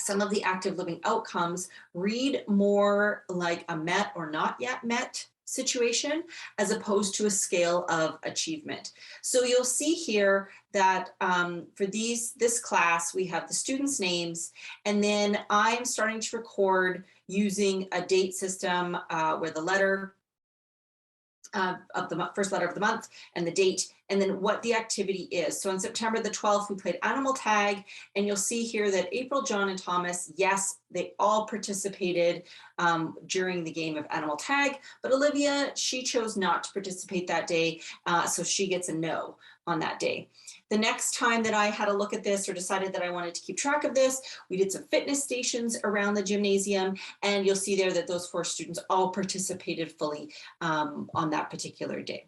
some of the active living outcomes read more like a met or not yet met situation as opposed to a scale of achievement. So you'll see here that for this class, we have the students' names, and then I'm starting to record using a date system where the letter of the first letter of the month and the date, and then what the activity is. So on September the 12th, we played animal tag, and you'll see here that April, John, and Thomas, yes, they all participated during the game of animal tag, but Olivia, she chose not to participate that day, so she gets a no on that day. The next time that I had a look at this or decided that I wanted to keep track of this, we did some fitness stations around the gymnasium, and you'll see there that those 4 students all participated fully on that particular day.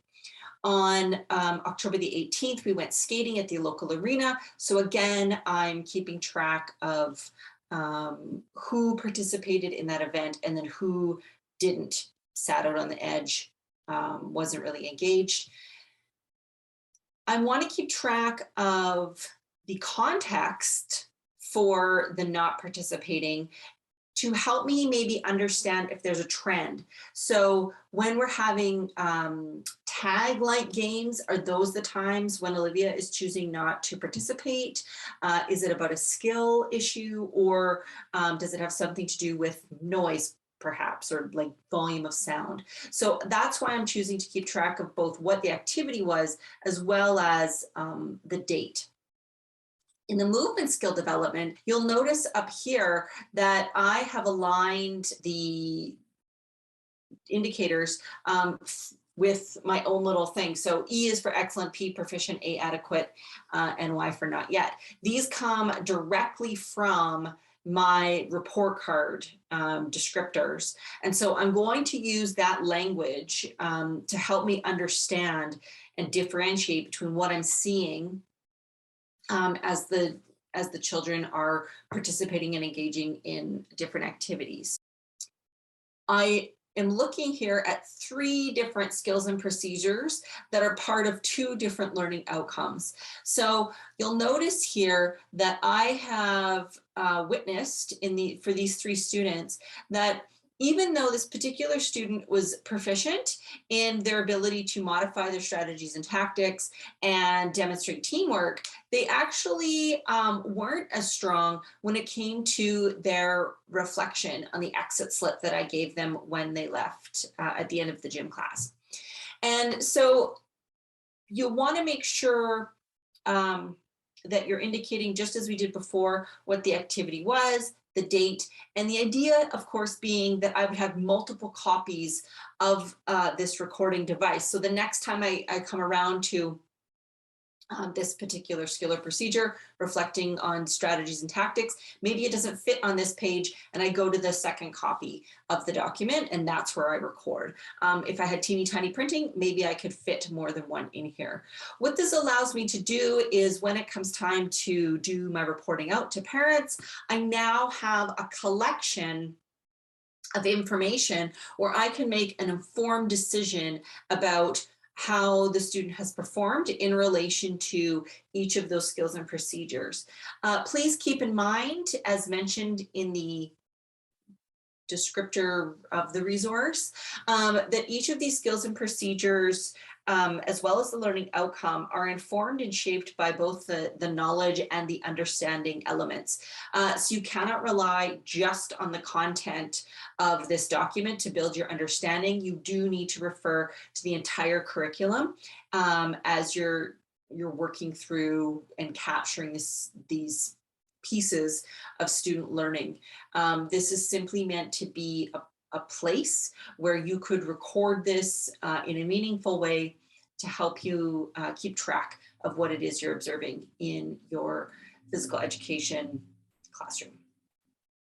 On October the 18th, we went skating at the local arena. So again, I'm keeping track of who participated in that event and then who didn't, sat out on the edge, wasn't really engaged. I want to keep track of the context for the not participating to help me maybe understand if there's a trend. So when we're having tag-like games, are those the times when Olivia is choosing not to participate? Is it about a skill issue, or does it have something to do with noise perhaps, or like volume of sound? So that's why I'm choosing to keep track of both what the activity was as well as the date. In the movement skill development, you'll notice up here that I have aligned the indicators with my own little thing. So E is for excellent, P proficient, A adequate, and Y for not yet. These come directly from my report card descriptors. And so I'm going to use that language to help me understand and differentiate between what I'm seeing as the children are participating and engaging in different activities. I am looking here at 3 different skills and procedures that are part of 2 different learning outcomes. So you'll notice here that I have witnessed for these 3 students that even though this particular student was proficient in their ability to modify their strategies and tactics and demonstrate teamwork, they actually weren't as strong when it came to their reflection on the exit slip that I gave them when they left at the end of the gym class. And so you want to make sure that you're indicating, just as we did before, what the activity was, the date, and the idea, of course, being that I would have multiple copies of this recording device. So the next time I come around to this particular skill or procedure, reflecting on strategies and tactics, maybe it doesn't fit on this page and I go to the second copy of the document and that's where I record. If I had teeny tiny printing, maybe I could fit more than one in here. What this allows me to do is when it comes time to do my reporting out to parents, I now have a collection of information where I can make an informed decision about how the student has performed in relation to each of those skills and procedures. Please keep in mind, as mentioned in the descriptor of the resource, that each of these skills and procedures, as well as the learning outcome, are informed and shaped by both the knowledge and the understanding elements. So you cannot rely just on the content of this document to build your understanding. You do need to refer to the entire curriculum as you're working through and capturing these pieces of student learning. This is simply meant to be a place where you could record this in a meaningful way to help you keep track of what it is you're observing in your physical education classroom.